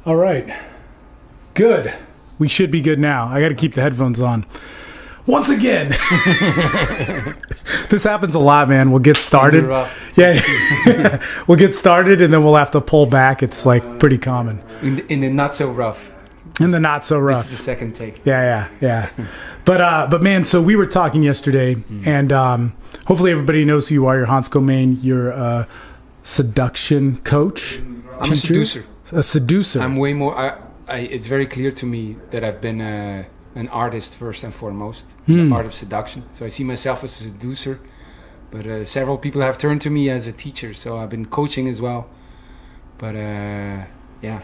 All right. Good. We should be good now. I got to keep the headphones on. Once again. This happens a lot, man. We'll get started. Yeah. We'll get started and then we'll have to pull back. It's like pretty common. In the not so rough. In the not so rough. This is the second take. Yeah. But man, so we were talking yesterday and hopefully everybody knows who you are. You're Hans Comyn. You're a seduction coach. I'm a seducer. A seducer. I'm way more... it's very clear to me that I've been an artist first and foremost, the art of seduction. So I see myself as a seducer, but several people have turned to me as a teacher. So I've been coaching as well. But yeah.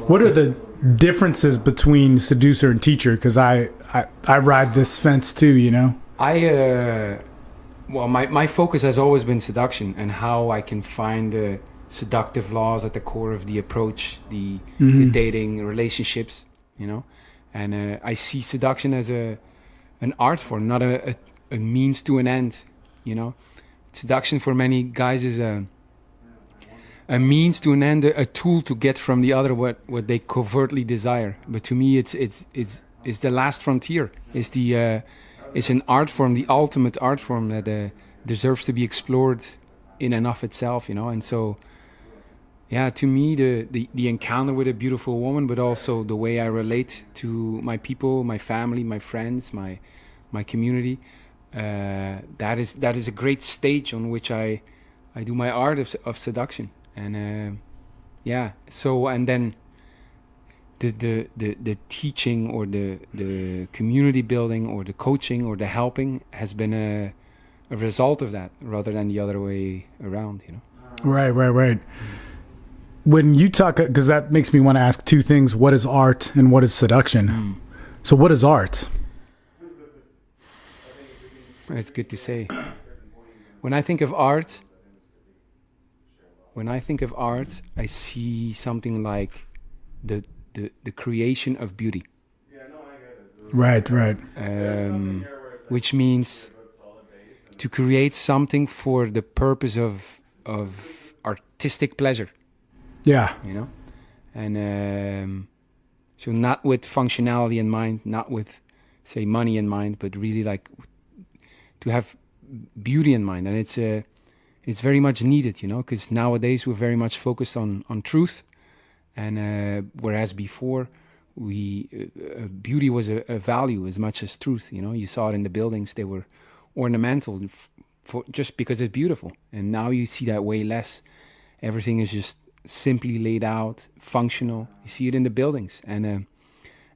What are the differences between seducer and teacher? Because I ride this fence too, you know. Well, my focus has always been seduction and how I can find the seductive laws at the core of the approach, the dating, relationships, you know. And I see seduction as an art form, not a means to an end, you know. Seduction for many guys is a means to an end, a tool to get from the other what they covertly desire. But to me, it's the last frontier. It's an art form, the ultimate art form that deserves to be explored in and of itself, you know. And so, yeah, to me, the encounter with a beautiful woman, but also the way I relate to my people, my family, my friends, my community, that is a great stage on which I do my art of seduction. And yeah, so and then the teaching or the community building or the coaching or the helping has been a result of that rather than the other way around, you know. Right. When you talk, because that makes me want to ask two things: what is art and what is seduction? So what is art? It's good to say. When I think of art, I see something like the creation of beauty. Right. Which means to create something for the purpose of artistic pleasure. Yeah. You know? And so not with functionality in mind, not with, say, money in mind, but really like to have beauty in mind. And it's very much needed, you know, because nowadays we're very much focused on truth. And whereas before, beauty was a value as much as truth, you know. You saw it in the buildings. They were ornamental for just because it's beautiful. And now you see that way less. Everything is just simply laid out, functional. You see it in the buildings, and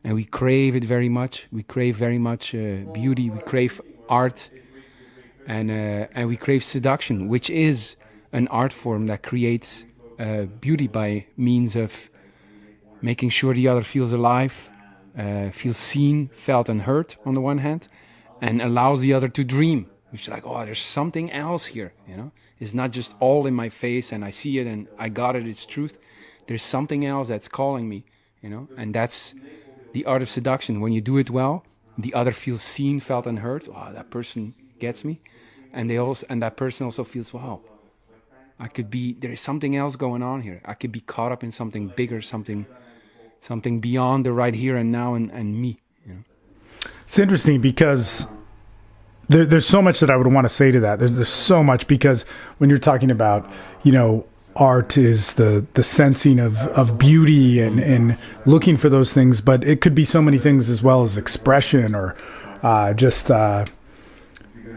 we crave it very much. We crave very much beauty. We crave art, and we crave seduction, which is an art form that creates beauty by means of making sure the other feels alive, feels seen, felt, and heard on the one hand, and allows the other to dream. Which is like, oh, there's something else here, you know. It's not just all in my face and I see it and I got it, it's truth. There's something else that's calling me, you know. And that's the art of seduction. When you do it well, the other feels seen, felt, and heard. Wow, that person gets me. And that person also feels, wow, there is something else going on here. I could be caught up in something bigger, something beyond the right here and now and me, you know. It's interesting because there's so much that I would want to say to that. There's so much, because when you're talking about, you know, art is the sensing of beauty and looking for those things, but it could be so many things as well as expression or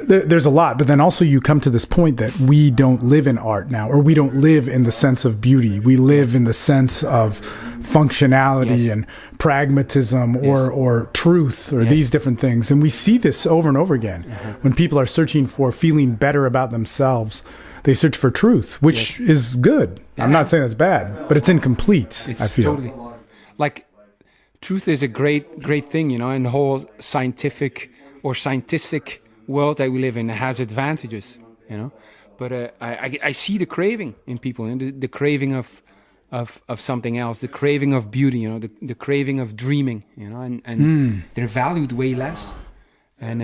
there's a lot. But then also you come to this point that we don't live in art now, or we don't live in the sense of beauty. We live in the sense of functionality and pragmatism or truth or these different things. And we see this over and over again. When people are searching for feeling better about themselves, they search for truth, which is good. I'm not saying that's bad, but it's incomplete, I feel. Totally. Like, truth is a great thing, you know, and the whole scientific world that we live in has advantages, you know. But I see the craving in people, and the craving of something else, the craving of beauty, you know, the craving of dreaming, you know, and they're valued way less. And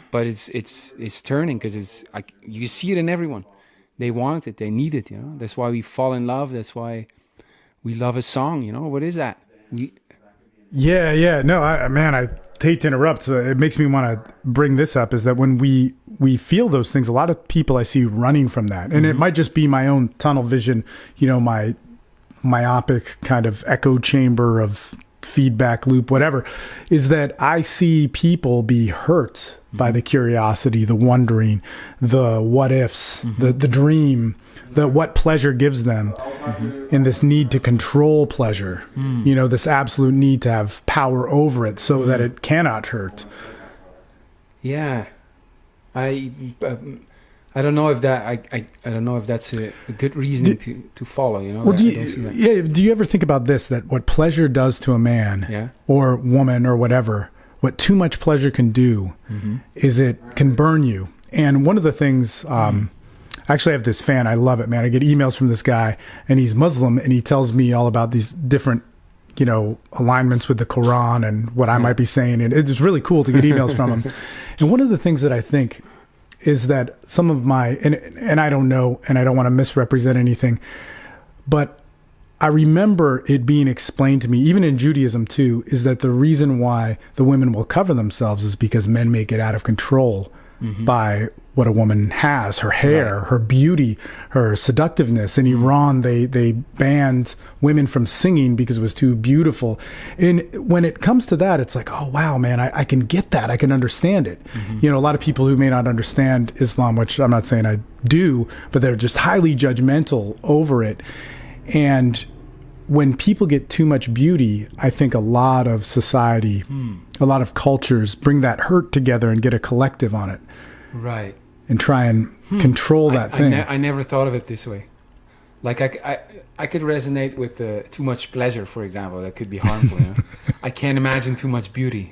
but it's turning, because it's like you see it in everyone. They want it, they need it, you know. That's why we fall in love. That's why we love a song. What is that? Yeah. No, I hate to interrupt. It makes me want to bring this up, is that when we feel those things, a lot of people I see running from that. And it might just be my own tunnel vision, my myopic kind of echo chamber of feedback loop, whatever, is that I see people be hurt by the curiosity, the wondering, the what ifs, the dream, the what pleasure gives them, and this need to control pleasure, this absolute need to have power over it so that it cannot hurt. Yeah. I don't know if that I don't know if that's a good reason to follow. Well, do you ever think about this, that what pleasure does to a man or woman or whatever, what too much pleasure can do is it can burn you. And one of the things, actually I have this fan, I love it, man. I get emails from this guy, and he's Muslim, and he tells me all about these different alignments with the Quran and what I might be saying. And it's really cool to get emails from him. And one of the things that I think is that some of my, and I don't know, and I don't want to misrepresent anything, but I remember it being explained to me, even in Judaism too, is that the reason why the women will cover themselves is because men may get out of control by what a woman has, her hair, her beauty, her seductiveness. In Iran, they banned women from singing because it was too beautiful. And when it comes to that, it's like, oh, wow, man, I can get that. I can understand it. A lot of people who may not understand Islam, which I'm not saying I do, but they're just highly judgmental over it. And when people get too much beauty, I think a lot of society, a lot of cultures bring that hurt together and get a collective on it. Right. And try and control that thing. I never thought of it this way. Like I could resonate with too much pleasure, for example. That could be harmful. I can't imagine too much beauty.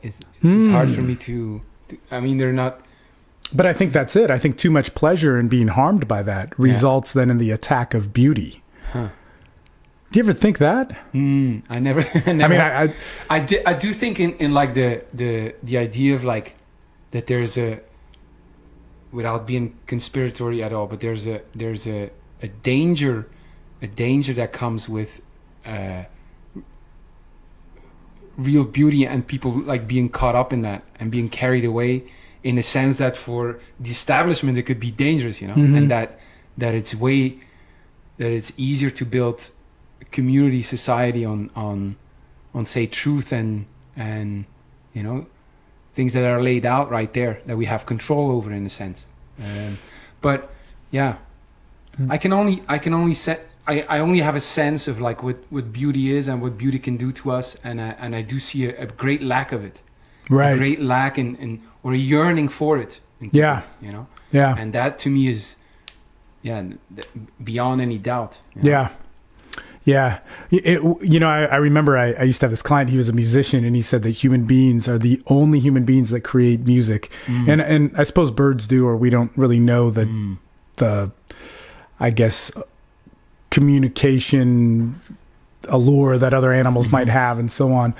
It's hard for me to. I mean, they're not. But I think that's it. I think too much pleasure and being harmed by that results then in the attack of beauty. Huh. Do you ever think that? I never. I mean, I do think in like the idea of like that there's a, without being conspiratory at all, but there's a danger that comes with real beauty and people like being caught up in that and being carried away, in a sense that for the establishment it could be dangerous, and that it's easier to build a community society on say truth and things that are laid out right there that we have control over, in a sense. But yeah, I only have a sense of like what beauty is and what beauty can do to us, and I do see a great lack of it, right? A great lack in or a yearning for it. Yeah. And that to me is beyond any doubt. Yeah. I remember I used to have this client, he was a musician, and he said that human beings are the only human beings that create music. And I suppose birds do, or we don't really know the I guess, communication allure that other animals might have and so on.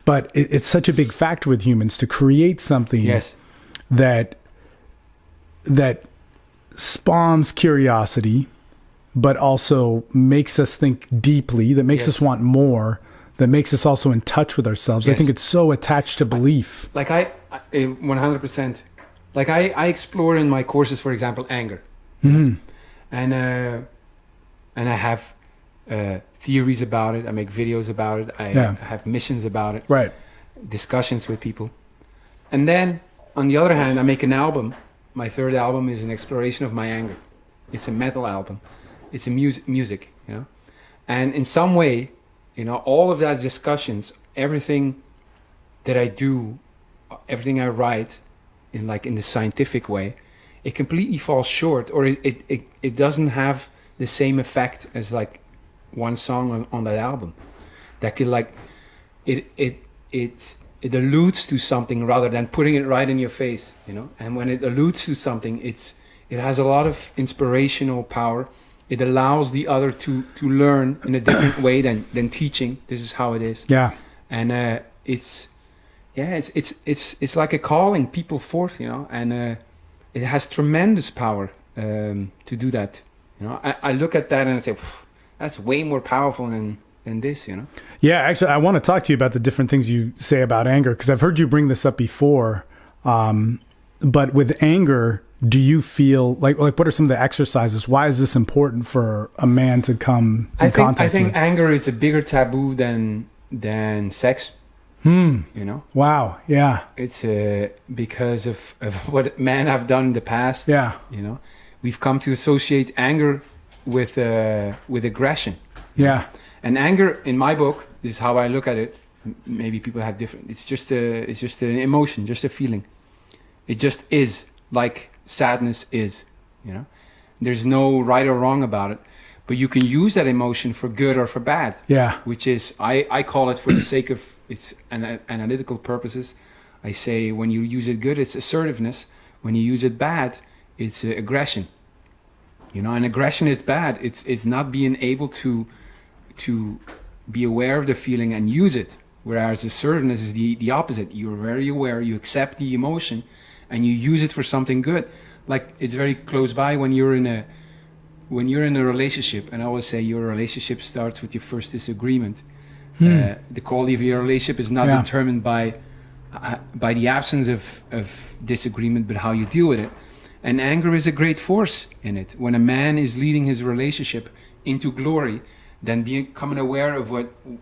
But it's such a big factor with humans to create something that spawns curiosity, but also makes us think deeply, that makes us want more, that makes us also in touch with ourselves. I think it's so attached to belief. I 100%. Like I explore in my courses, for example, anger. And I have theories about it. I make videos about it. I have missions about it. Right. Discussions with people. And then, on the other hand, I make an album. My third album is an exploration of my anger. It's a metal album. It's a music, And in some way, all of that discussions, everything that I do, everything I write in the scientific way, it completely falls short, or it doesn't have the same effect as like one song on that album. That could it alludes to something rather than putting it right in your face, And when it alludes to something, it has a lot of inspirational power. It allows the other to learn in a different way than teaching. This is how it is. Yeah. And it's like a calling people forth, and it has tremendous power to do that. I look at that and I say, that's way more powerful than this, you know? Yeah, actually, I want to talk to you about the different things you say about anger, because I've heard you bring this up before. But with anger, do you feel like what are some of the exercises? Why is this important for a man to come in contact with? I think anger is a bigger taboo than sex. You know? Wow. Yeah. It's because of what men have done in the past. Yeah. You know, we've come to associate anger with aggression. Yeah. And anger, in my book, is how I look at it. Maybe people have different. It's just an emotion, just a feeling. It just is, like sadness is. You know, there's no right or wrong about it, but you can use that emotion for good or for bad. Yeah. Which is, I call it, for the sake of its analytical purposes, I say when you use it good, it's assertiveness. When you use it bad, it's aggression. You know, and aggression is bad. It's not being able to be aware of the feeling and use it. Whereas assertiveness is the opposite. You're very aware, you accept the emotion, and you use it for something good. Like, it's very close by when you're in a relationship, and I always say your relationship starts with your first disagreement. The quality of your relationship is not determined by the absence of disagreement, but how you deal with it. And anger is a great force in it. When a man is leading his relationship into glory, then becoming aware of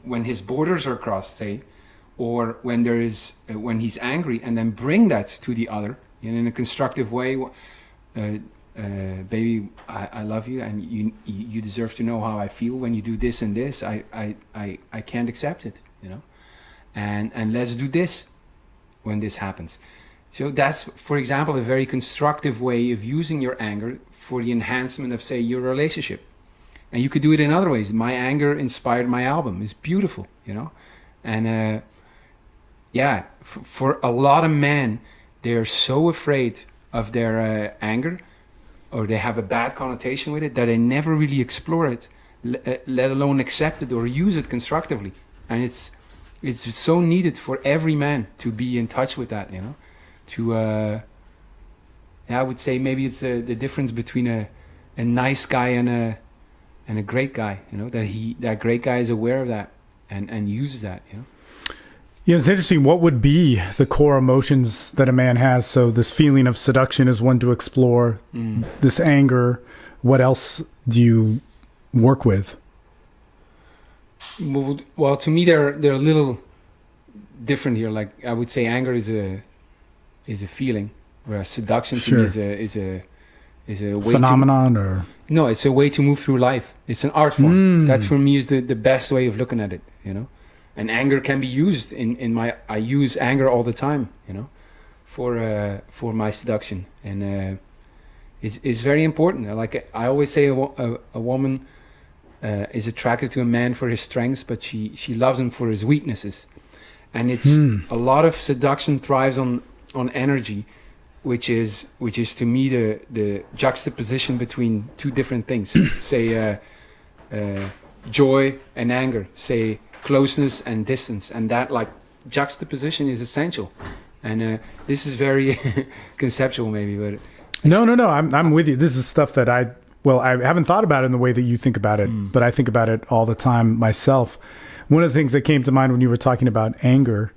when his borders are crossed, say, or when when he's angry, and then bring that to the other in a constructive way. Baby, I love you, and you deserve to know how I feel when you do this and this. I can't accept it, you know, and let's do this when this happens. So that's, for example, a very constructive way of using your anger for the enhancement of, say, your relationship. And you could do it in other ways. My anger inspired my album. It's beautiful, you know, and for a lot of men, they're so afraid of their anger, or they have a bad connotation with it, that they never really explore it, let alone accept it or use it constructively. And it's so needed for every man to be in touch with that, you know. I would say maybe it's the difference between a nice guy and a great guy, you know, that great guy is aware of that and uses that, you know. Yeah, it's interesting. What would be the core emotions that a man has? So this feeling of seduction is one to explore. This anger. What else do you work with? Well, to me, they're a little different here. Like, I would say anger is a feeling, whereas seduction to me is a way phenomenon, no, it's a way to move through life. It's an art form. That for me is the best way of looking at it, you know. And anger can be used I use anger all the time, you know, for my seduction, and it's very important. Like I always say, a woman is attracted to a man for his strengths, but she loves him for his weaknesses, and it's a lot of seduction thrives on energy, which is to me the juxtaposition between two different things. Say joy and anger. Say closeness and distance, and that like juxtaposition is essential. And this is very conceptual, maybe, but no, I'm with you. This is stuff that I haven't thought about it in the way that you think about it, but I think about it all the time myself. One of the things that came to mind when you were talking about anger,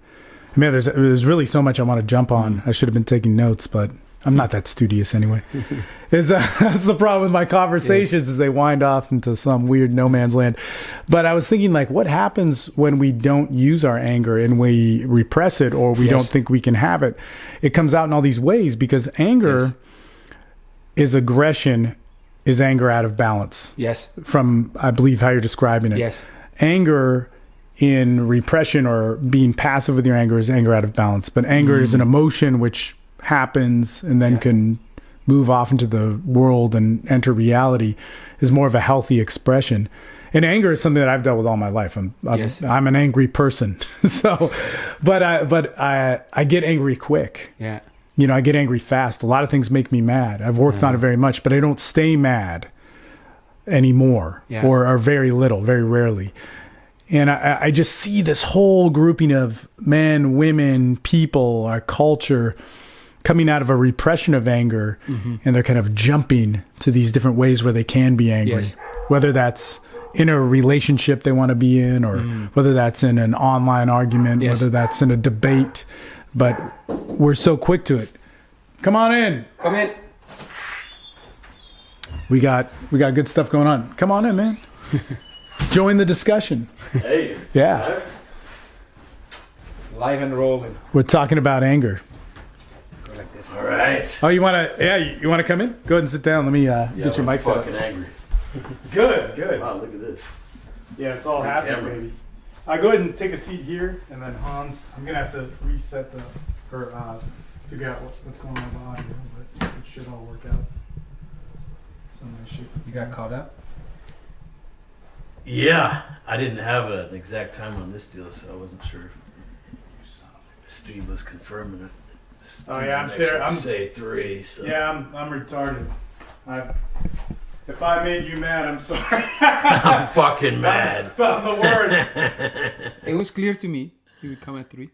man, there's really so much I want to jump on. I should have been taking notes, but I'm not that studious anyway. That's the problem with my conversations, is they wind off into some weird no man's land. But I was thinking, like, what happens when we don't use our anger and we repress it, or we don't think we can have it? It comes out in all these ways, because anger is aggression, is anger out of balance. Yes. From, I believe, how you're describing it. Yes. Anger in repression or being passive with your anger is anger out of balance. But anger is an emotion which happens and then can move off into the world and enter reality, is more of a healthy expression. And anger is something that I've dealt with all my life. I'm an angry person. So, but I get angry quick. Yeah. You know, I get angry fast. A lot of things make me mad. I've worked on it very much, but I don't stay mad anymore, or very little, very rarely. And I just see this whole grouping of men, women, people, our culture coming out of a repression of anger, and they're kind of jumping to these different ways where they can be angry, whether that's in a relationship they want to be in, or whether that's in an online argument, Yes. whether that's in a debate. But we're so quick to it. Come on in. Come in. We got good stuff going on. Come on in, man. Join the discussion. Hey. Yeah. Live and rolling. We're talking about anger. Go like this. All right. Oh, you want to come in? Go ahead and sit down. Let me get your mic set up. Fucking angry. Good. Wow, look at this. Yeah, it's all Big happening, camera. baby. Go ahead and take a seat here, and then Hans, I'm gonna have to reset figure out what's going on with the audio, but it should all work out. Some issue. You got caught up? Yeah, I didn't have an exact time on this deal, so I wasn't sure. Steve was confirming it. Steve Oh, yeah, didn't I'm actually say 3. So. Yeah, I'm retarded. If I made you mad, I'm sorry. I'm fucking mad. I'm the worst. It was clear to me he would come at 3.